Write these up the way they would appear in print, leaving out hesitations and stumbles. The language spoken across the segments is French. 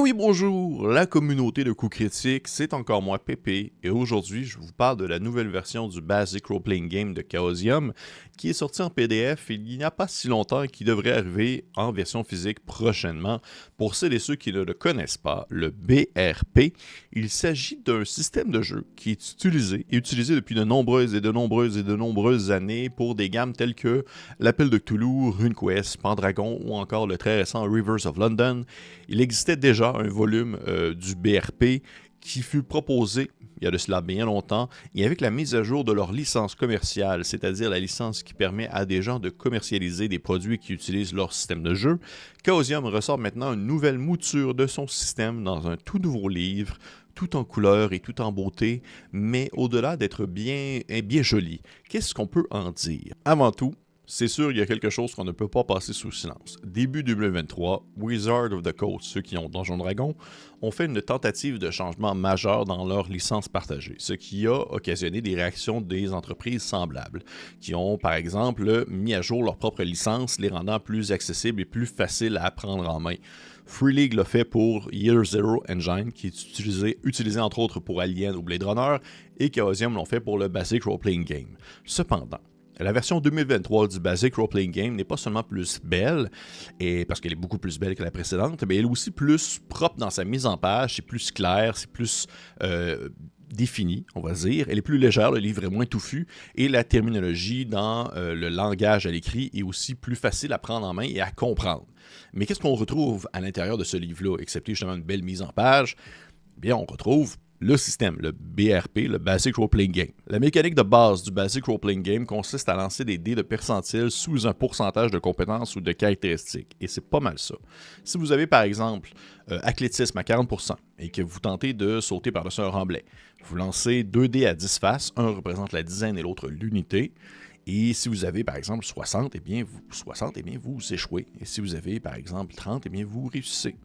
Oui, bonjour, la communauté de coups critiques, c'est encore moi Pépé, et aujourd'hui je vous parle de la nouvelle version du Basic Role Playing Game de Chaosium, qui est sorti en PDF il n'y a pas si longtemps et qui devrait arriver en version physique prochainement. Pour celles et ceux qui ne le connaissent pas, le BRP, il s'agit d'un système de jeu qui est utilisé depuis de nombreuses années pour des gammes telles que l'Appel de Cthulhu, RuneQuest, Pendragon ou encore le très récent Rivers of London. Il existait déjà un volume du BRP qui fut proposé il y a de cela bien longtemps, et avec la mise à jour de leur licence commerciale, c'est-à-dire la licence qui permet à des gens de commercialiser des produits qui utilisent leur système de jeu, Chaosium ressort maintenant une nouvelle mouture de son système dans un tout nouveau livre, tout en couleur et tout en beauté, mais au-delà d'être bien joli. Qu'est-ce qu'on peut en dire? Avant tout, c'est sûr, il y a quelque chose qu'on ne peut pas passer sous silence. Début 2023, Wizards of the Coast, ceux qui ont Donjon Dragon, ont fait une tentative de changement majeur dans leur licence partagée, ce qui a occasionné des réactions des entreprises semblables, qui ont par exemple mis à jour leur propre licence, les rendant plus accessibles et plus faciles à prendre en main. Free League l'a fait pour Year Zero Engine, qui est utilisé entre autres pour Alien ou Blade Runner, et Chaosium l'ont fait pour le Basic Role Playing Game. Cependant, la version 2023 du Basic Role Playing Game n'est pas seulement plus belle, et parce qu'elle est beaucoup plus belle que la précédente, mais elle est aussi plus propre dans sa mise en page, c'est plus clair, c'est plus défini, on va dire. Elle est plus légère, le livre est moins touffu, et la terminologie dans le langage à l'écrit est aussi plus facile à prendre en main et à comprendre. Mais qu'est-ce qu'on retrouve à l'intérieur de ce livre-là, excepté justement une belle mise en page? Bien, on retrouve le système, le BRP, le Basic Role Playing Game. La mécanique de base du Basic Role Playing Game consiste à lancer des dés de percentile sous un pourcentage de compétences ou de caractéristiques. Et c'est pas mal ça. Si vous avez par exemple athlétisme à 40% et que vous tentez de sauter par-dessus un remblai, vous lancez 2 dés à 10 faces, un représente la dizaine et l'autre l'unité. Et si vous avez, par exemple, 60, vous échouez. Et si vous avez, par exemple, 30, vous réussissez.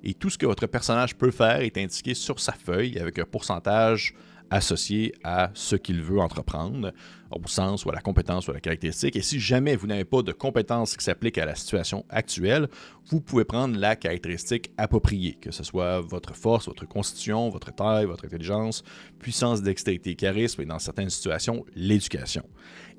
Et tout ce que votre personnage peut faire est indiqué sur sa feuille avec un pourcentage associé à ce qu'il veut entreprendre, au sens ou à la compétence ou à la caractéristique. Et si jamais vous n'avez pas de compétence qui s'applique à la situation actuelle, vous pouvez prendre la caractéristique appropriée, que ce soit votre force, votre constitution, votre taille, votre intelligence, puissance, dextérité, charisme, et dans certaines situations, l'éducation.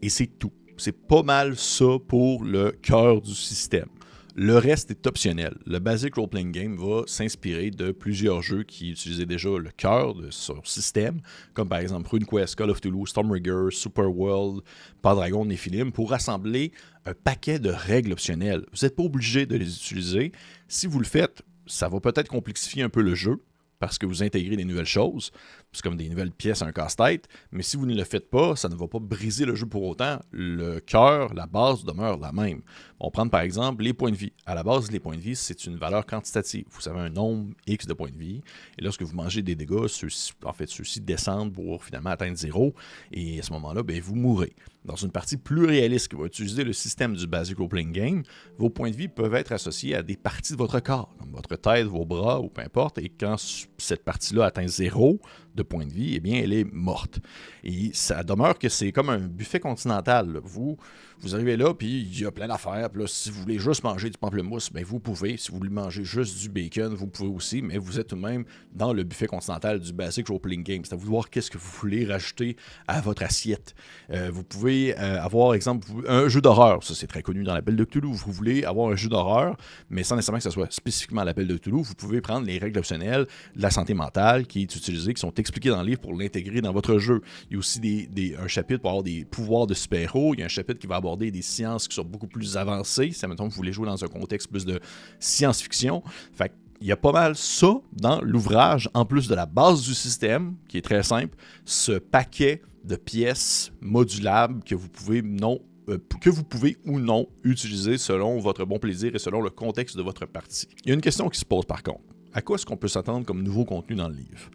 Et c'est tout. C'est pas mal ça pour le cœur du système. Le reste est optionnel. Le Basic Role Playing Game va s'inspirer de plusieurs jeux qui utilisaient déjà le cœur de son système, comme par exemple RuneQuest, Call of Cthulhu, Stormrigger, Superworld, Pendragon, Nephilim, pour rassembler un paquet de règles optionnelles. Vous n'êtes pas obligé de les utiliser. Si vous le faites, ça va peut-être complexifier un peu le jeu, parce que vous intégrez des nouvelles choses, c'est comme des nouvelles pièces à un casse-tête, mais si vous ne le faites pas, ça ne va pas briser le jeu pour autant. Le cœur, la base demeure la même. On va prendre par exemple les points de vie. À la base, les points de vie, c'est une valeur quantitative. Vous avez un nombre X de points de vie, et lorsque vous mangez des dégâts, ceux-ci descendent pour finalement atteindre 0, et à ce moment-là, vous mourrez. Dans une partie plus réaliste qui va utiliser le système du Basic Role Playing Game, vos points de vie peuvent être associés à des parties de votre corps, comme votre tête, vos bras, ou peu importe, et quand cette partie-là atteint 0 de points de vie, elle est morte. Et ça demeure que c'est comme un buffet continental, là. Vous arrivez là, puis il y a plein d'affaires. Puis là, si vous voulez juste manger du pamplemousse, vous pouvez. Si vous voulez manger juste du bacon, vous pouvez aussi, mais vous êtes tout de même dans le buffet continental du Basic Role Playing Game. C'est à vous de voir qu'est-ce que vous voulez rajouter à votre assiette. Vous pouvez avoir, exemple, un jeu d'horreur. Ça, c'est très connu dans l'Appel de Cthulhu. Vous voulez avoir un jeu d'horreur, mais sans nécessairement que ce soit spécifiquement l'Appel de Cthulhu. Vous pouvez prendre les règles optionnelles de la santé mentale qui est utilisée, qui sont expliquées dans le livre pour l'intégrer dans votre jeu. Il y a aussi un chapitre pour avoir des pouvoirs de super-héros. Il y a un chapitre qui va aborder des sciences qui sont beaucoup plus avancées. Si, admettons, vous voulez jouer dans un contexte plus de science-fiction. Fait il y a pas mal ça dans l'ouvrage, en plus de la base du système, qui est très simple, ce paquet de pièces modulables que vous pouvez ou non utiliser selon votre bon plaisir et selon le contexte de votre partie. Il y a une question qui se pose par contre. À quoi est-ce qu'on peut s'attendre comme nouveau contenu dans le livre?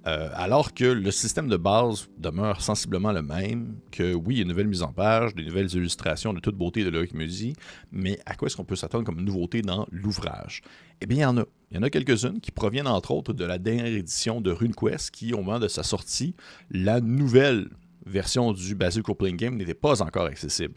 Alors que le système de base demeure sensiblement le même, que oui, il y a une nouvelle mise en page, des nouvelles illustrations de toute beauté de Loïc Musy, mais à quoi est-ce qu'on peut s'attendre comme nouveauté dans l'ouvrage? Eh bien, il y en a. Il y en a quelques-unes qui proviennent entre autres de la dernière édition de RuneQuest, qui, au moment de sa sortie, la nouvelle version du Basic Role Playing Game n'était pas encore accessible.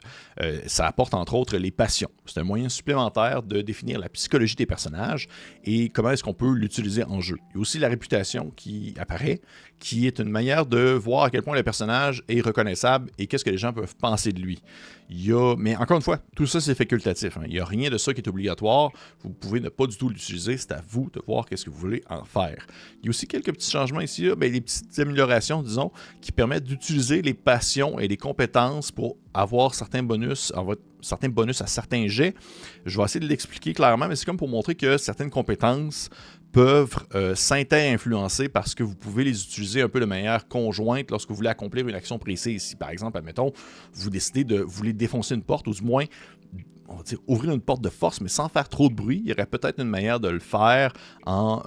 Ça apporte entre autres les passions. C'est un moyen supplémentaire de définir la psychologie des personnages et comment est-ce qu'on peut l'utiliser en jeu. Il y a aussi la réputation qui apparaît, qui est une manière de voir à quel point le personnage est reconnaissable et qu'est-ce que les gens peuvent penser de lui. Mais encore une fois, tout ça c'est facultatif. Il n'y a rien de ça qui est obligatoire. Vous pouvez ne pas du tout l'utiliser. C'est à vous de voir qu'est-ce que vous voulez en faire. Il y a aussi quelques petits changements ici, des petites améliorations, disons, qui permettent d'utiliser les passions et les compétences pour avoir certains bonus à certains jets. Je vais essayer de l'expliquer clairement, mais c'est comme pour montrer que certaines compétences peuvent s'inter-influencer parce que vous pouvez les utiliser un peu de manière conjointe lorsque vous voulez accomplir une action précise. Si par exemple, admettons, vous décidez de voulez défoncer une porte, ou du moins, on va dire, ouvrir une porte de force, mais sans faire trop de bruit, il y aurait peut-être une manière de le faire en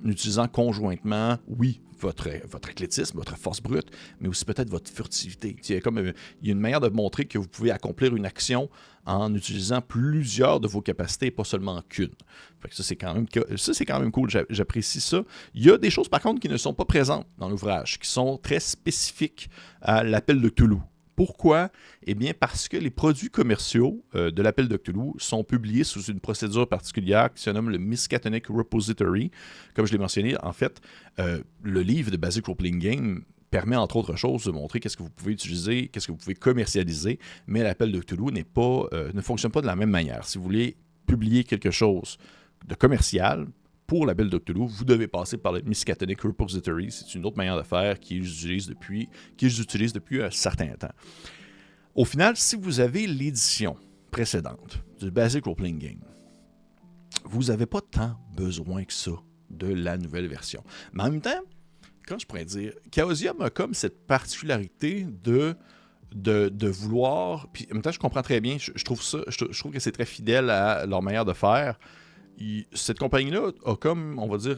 utilisant conjointement, oui, votre athlétisme, votre force brute, mais aussi peut-être votre furtivité. Il y a une manière de montrer que vous pouvez accomplir une action en utilisant plusieurs de vos capacités, pas seulement qu'une. Fait que ça, c'est quand même cool, j'apprécie ça. Il y a des choses, par contre, qui ne sont pas présentes dans l'ouvrage, qui sont très spécifiques à l'appel de Cthulhu. Pourquoi? Eh bien, parce que les produits commerciaux de l'appel de Cthulhu sont publiés sous une procédure particulière qui se nomme le Miskatonic Repository. Comme je l'ai mentionné, en fait, le livre de Basic Role Playing Game permet, entre autres choses, de montrer qu'est-ce que vous pouvez utiliser, qu'est-ce que vous pouvez commercialiser, mais l'appel de Cthulhu ne fonctionne pas de la même manière. Si vous voulez publier quelque chose de commercial, pour l'appel de Cthulhu, vous devez passer par le Miskatonic Repository. C'est une autre manière de faire qu'ils utilisent depuis un certain temps. Au final, si vous avez l'édition précédente du Basic Role Playing Game, vous n'avez pas tant besoin que ça de la nouvelle version. Mais en même temps, quand je pourrais dire, Chaosium a comme cette particularité de vouloir, puis en même temps, je comprends très bien, je trouve que c'est très fidèle à leur manière de faire. Cette compagnie-là a comme, on va dire,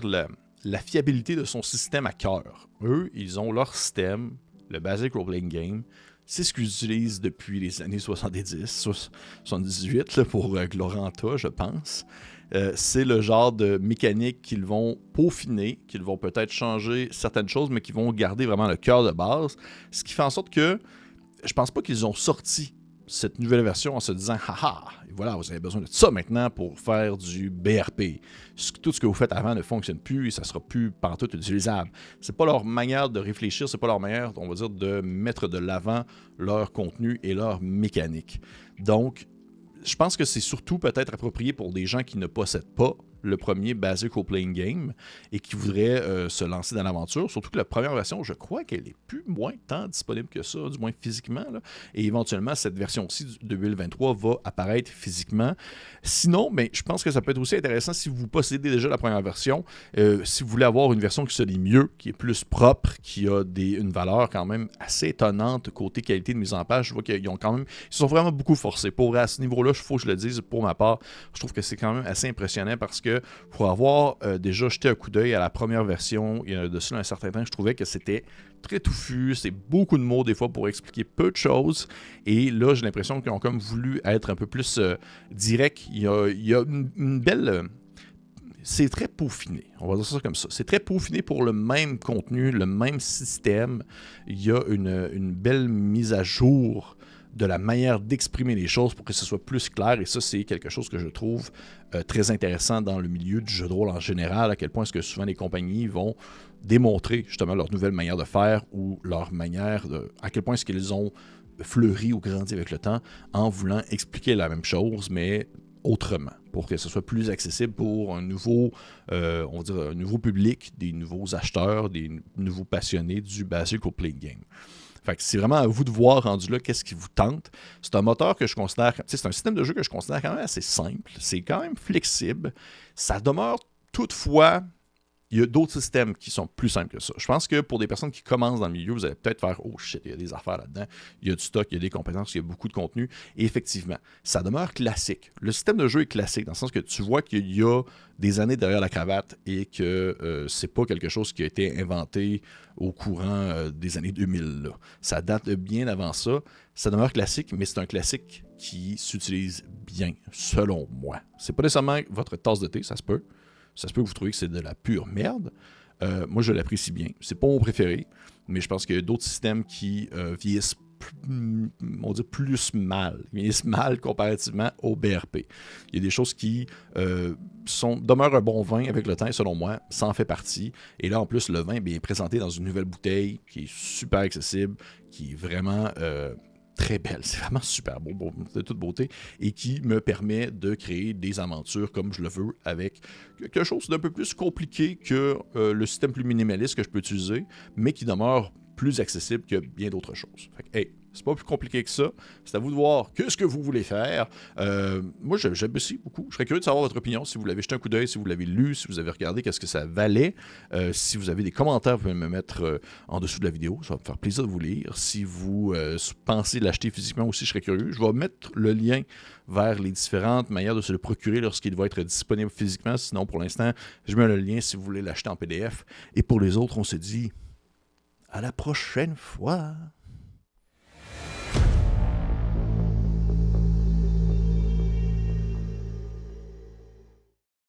la fiabilité de son système à cœur. Eux, ils ont leur système, le Basic Role Playing Game. C'est ce qu'ils utilisent depuis les années 70, 78 là, pour Gloranta, je pense. C'est le genre de mécanique qu'ils vont peaufiner, qu'ils vont peut-être changer certaines choses, mais qui vont garder vraiment le cœur de base. Ce qui fait en sorte que je pense pas qu'ils ont sorti cette nouvelle version en se disant « Haha, voilà, vous avez besoin de ça maintenant pour faire du BRP. Tout ce que vous faites avant ne fonctionne plus et ça sera plus pantoute utilisable. » C'est pas leur manière de réfléchir, c'est pas leur manière, on va dire, de mettre de l'avant leur contenu et leur mécanique. Donc, je pense que c'est surtout peut-être approprié pour des gens qui ne possèdent pas le premier Basic Role Playing Game et qui voudraient se lancer dans l'aventure. Surtout que la première version, je crois qu'elle est plus moins tant disponible que ça, du moins physiquement. Là. Et éventuellement, cette version-ci de 2023 va apparaître physiquement. Sinon, ben, je pense que ça peut être aussi intéressant si vous possédez déjà la première version, si vous voulez avoir une version qui se lit mieux, qui est plus propre, qui a une valeur quand même assez étonnante côté qualité de mise en page. Je vois qu'ils ont quand même, ils sont vraiment beaucoup forcés. À ce niveau-là, il faut que je le dise pour ma part, je trouve que c'est quand même assez impressionnant parce que pour avoir déjà jeté un coup d'œil à la première version il y a de cela un certain temps, je trouvais que c'était très touffu, c'est beaucoup de mots des fois pour expliquer peu de choses, et là j'ai l'impression qu'ils ont comme voulu être un peu plus direct. Il y a une belle... c'est très peaufiné, on va dire ça comme ça. C'est très peaufiné pour le même contenu, le même système. Il y a une belle mise à jour de la manière d'exprimer les choses pour que ce soit plus clair, et ça, c'est quelque chose que je trouve très intéressant dans le milieu du jeu de rôle en général, à quel point est-ce que souvent les compagnies vont démontrer justement leur nouvelle manière de faire ou leur manière à quel point est-ce qu'ils ont fleuri ou grandi avec le temps en voulant expliquer la même chose, mais autrement, pour que ce soit plus accessible pour un nouveau, on va dire, un nouveau public, des nouveaux acheteurs, des nouveaux passionnés du Basic Role Playing Game. Fait que c'est vraiment à vous de voir rendu là qu'est-ce qui vous tente. C'est un moteur que je considère, c'est un système de jeu que je considère quand même assez simple. C'est quand même flexible. Ça demeure toutefois, il y a d'autres systèmes qui sont plus simples que ça. Je pense que pour des personnes qui commencent dans le milieu, vous allez peut-être faire « Oh shit, il y a des affaires là-dedans, il y a du stock, il y a des compétences, il y a beaucoup de contenu. » Et effectivement, ça demeure classique. Le système de jeu est classique, dans le sens que tu vois qu'il y a des années derrière la cravate et que c'est pas quelque chose qui a été inventé au courant des années 2000. Là. Ça date de bien avant ça. Ça demeure classique, mais c'est un classique qui s'utilise bien, selon moi. C'est pas nécessairement votre tasse de thé, ça se peut. Ça se peut que vous trouviez que c'est de la pure merde. Moi, je l'apprécie bien. C'est pas mon préféré, mais je pense qu'il y a d'autres systèmes qui vieillissent on dit plus mal. Ils vieillissent mal comparativement au BRP. Il y a des choses qui demeurent un bon vin avec le temps, selon moi, ça en fait partie. Et là, en plus, le vin est présenté dans une nouvelle bouteille qui est super accessible, qui est vraiment très belle. C'est vraiment super beau, de toute beauté, et qui me permet de créer des aventures comme je le veux avec quelque chose d'un peu plus compliqué que le système plus minimaliste que je peux utiliser, mais qui demeure plus accessible que bien d'autres choses. Fait que, hey, c'est pas plus compliqué que ça. C'est à vous de voir ce que vous voulez faire. Moi, j'apprécie beaucoup. Je serais curieux de savoir votre opinion, si vous l'avez jeté un coup d'œil, si vous l'avez lu, si vous avez regardé qu'est-ce que ça valait. Si vous avez des commentaires, vous pouvez me mettre en dessous de la vidéo. Ça va me faire plaisir de vous lire. Si vous pensez l'acheter physiquement aussi, je serais curieux. Je vais mettre le lien vers les différentes manières de se le procurer lorsqu'il va être disponible physiquement. Sinon, pour l'instant, je mets le lien si vous voulez l'acheter en PDF. Et pour les autres, on se dit à la prochaine fois.